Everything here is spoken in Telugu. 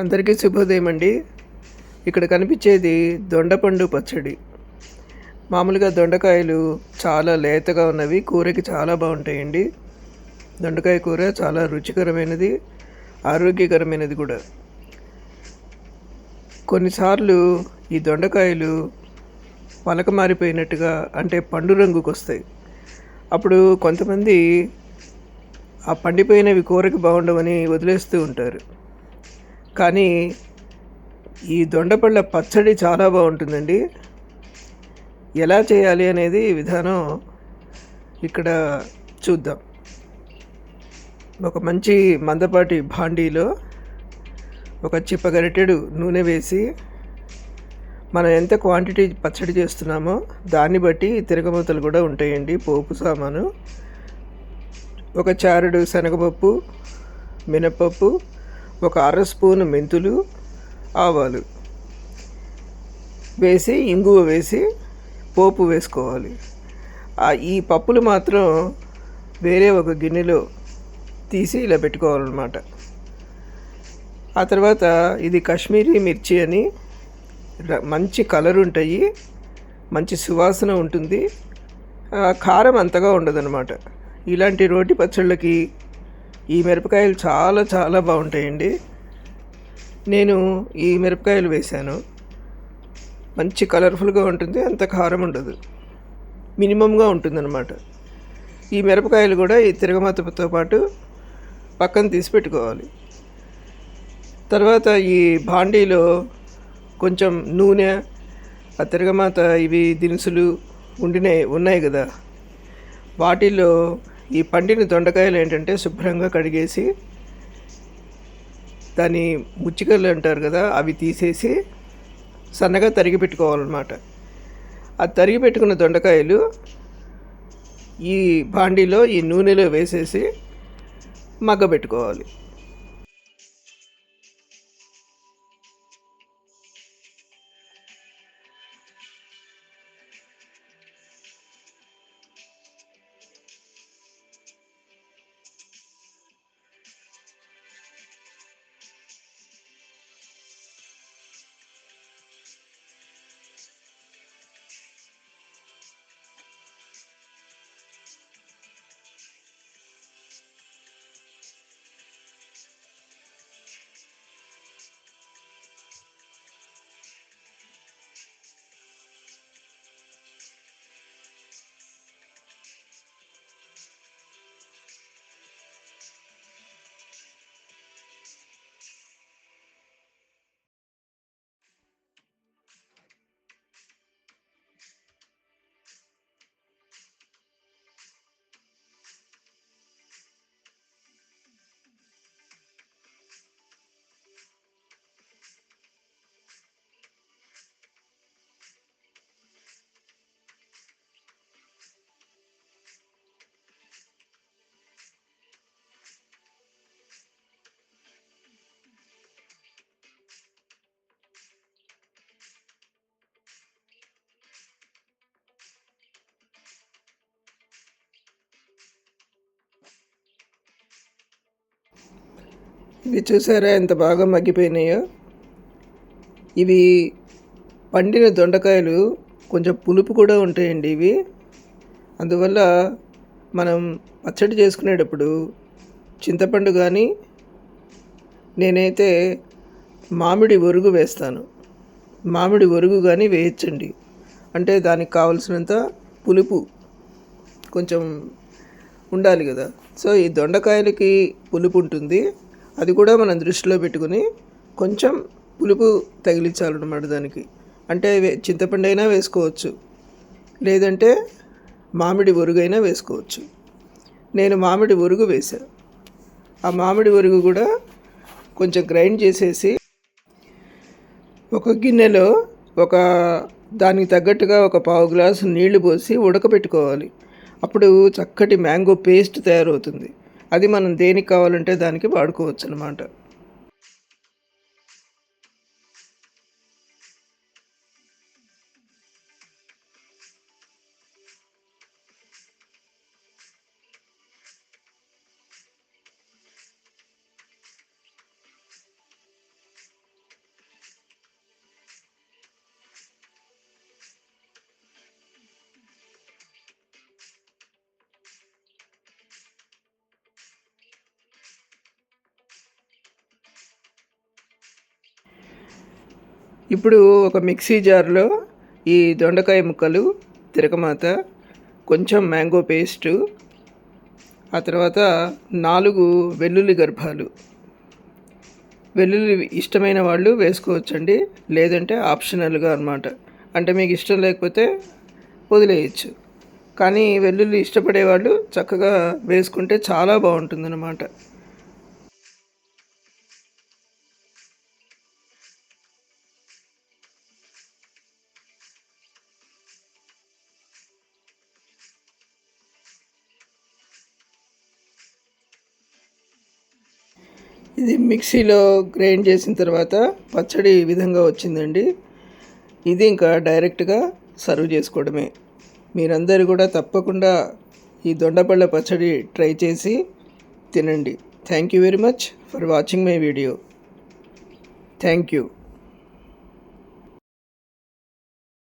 అందరికీ శుభోదయం అండి. ఇక్కడ కనిపించేది దొండపండు పచ్చడి. మామూలుగా దొండకాయలు చాలా లేతగా ఉన్నవి, కూరకి చాలా బాగుంటాయండి. దొండకాయ కూర చాలా రుచికరమైనది, ఆరోగ్యకరమైనది కూడా. కొన్నిసార్లు ఈ దొండకాయలు పలక మారిపోయినట్టుగా, అంటే పండు రంగుకు వస్తాయి. అప్పుడు కొంతమంది ఆ పండిపోయినవి కూరకి బాగుండవని వదిలేస్తూ ఉంటారు. కానీ ఈ దొండపళ్ళ పచ్చడి చాలా బాగుంటుందండి. ఎలా చేయాలి అనేది విధానం ఇక్కడ చూద్దాం. ఒక మంచి మందపాటి భాండీలో ఒక చిప్పగరిటెడు నూనె వేసి, మనం ఎంత క్వాంటిటీ పచ్చడి చేస్తున్నామో దాన్ని బట్టి తిరగమూతలు కూడా ఉంటాయండి. పోపు సామాను, ఒక చారెడు శనగపప్పు, మినపప్పు, ఒక అర స్పూను మెంతులు, ఆవాలు వేసి, ఇంగువ వేసి పోపు వేసుకోవాలి. ఈ పప్పులు మాత్రం వేరే ఒక గిన్నెలో తీసి ఇలా పెట్టుకోవాలన్నమాట. ఆ తర్వాత ఇది కాశ్మీరీ మిర్చి అని మంచి కలర్ ఉంటాయి, మంచి సువాసన ఉంటుంది, కారం అంతగా ఉండదన్నమాట. ఇలాంటి రోటి పచ్చళ్ళకి ఈ మిరపకాయలు చాలా చాలా బాగుంటాయండి. నేను ఈ మిరపకాయలు వేశాను. మంచి కలర్ఫుల్గా ఉంటుంది, అంత కారం ఉండదు, మినిమంగా ఉంటుందన్నమాట. ఈ మిరపకాయలు కూడా ఈ తిరగమాతతో పాటు పక్కన తీసి పెట్టుకోవాలి. తర్వాత ఈ భాండీలో కొంచెం నూనె, ఆ తిరగమాత, ఇవి దినుసులు ఉన్నాయి కదా, వాటిల్లో ఈ పండిన దొండకాయలు ఏంటంటే శుభ్రంగా కడిగేసి, దాని ముచ్చికలు అంటారు కదా, అవి తీసేసి సన్నగా తరిగి పెట్టుకోవాలన్నమాట. ఆ తరిగి పెట్టుకున్న దొండకాయలు ఈ భాండీలో ఈ నూనెలో వేసేసి మగ్గబెట్టుకోవాలి. ఇవి చూసారా ఎంత బాగా మగ్గిపోయినాయో. ఇవి పండిన దొండకాయలు కొంచెం పులుపు కూడా ఉంటాయండి ఇవి. అందువల్ల మనం పచ్చడి చేసుకునేటప్పుడు చింతపండు కానీ, నేనైతే మామిడి ఒరుగు వేస్తాను, మామిడి ఒరుగు కానీ వేయచ్చండి. అంటే దానికి కావలసినంత పులుపు కొంచెం ఉండాలి కదా. సో ఈ దొండకాయలకి పులుపు ఉంటుంది, అది కూడా మనం దృష్టిలో పెట్టుకుని కొంచెం పులుపు తగిలించాలన్నమాట దానికి. అంటే చింతపండు అయినా వేసుకోవచ్చు, లేదంటే మామిడి ఒరుగైనా వేసుకోవచ్చు. నేను మామిడి ఒరుగు వేసాను. ఆ మామిడి ఒరుగు కూడా కొంచెం గ్రైండ్ చేసేసి ఒక గిన్నెలో దానికి తగ్గట్టుగా ఒక పావు గ్లాసు నీళ్లు పోసి ఉడకబెట్టుకోవాలి. అప్పుడు చక్కటి మ్యాంగో పేస్ట్ తయారవుతుంది. అది మనం దేనికి కావాలంటే దానికి వాడుకోవచ్చు అన్నమాట. ఇప్పుడు ఒక మిక్సీ జార్లో ఈ దొండకాయ ముక్కలు, తిరగమాత, కొంచెం మ్యాంగో పేస్టు, ఆ తర్వాత 4 వెల్లుల్లి గర్భాలు. వెల్లుల్లి ఇష్టమైన వాళ్ళు వేసుకోవచ్చండి, లేదంటే ఆప్షనల్గా అన్నమాట. అంటే మీకు ఇష్టం లేకపోతే వదిలేయచ్చు. కానీ వెల్లుల్లి ఇష్టపడేవాళ్ళు చక్కగా వేసుకుంటే చాలా బాగుంటుందన్నమాట. ఇది మిక్సీలో గ్రైండ్ చేసిన తర్వాత పచ్చడి ఈ విధంగా వచ్చిందండి. ఇది ఇంకా డైరెక్ట్గా సర్వ్ చేసుకోవడమే. మీరందరూ కూడా తప్పకుండా ఈ దొండపళ్ళ పచ్చడి ట్రై చేసి తినండి. Thank you very much for watching my video. Thank you.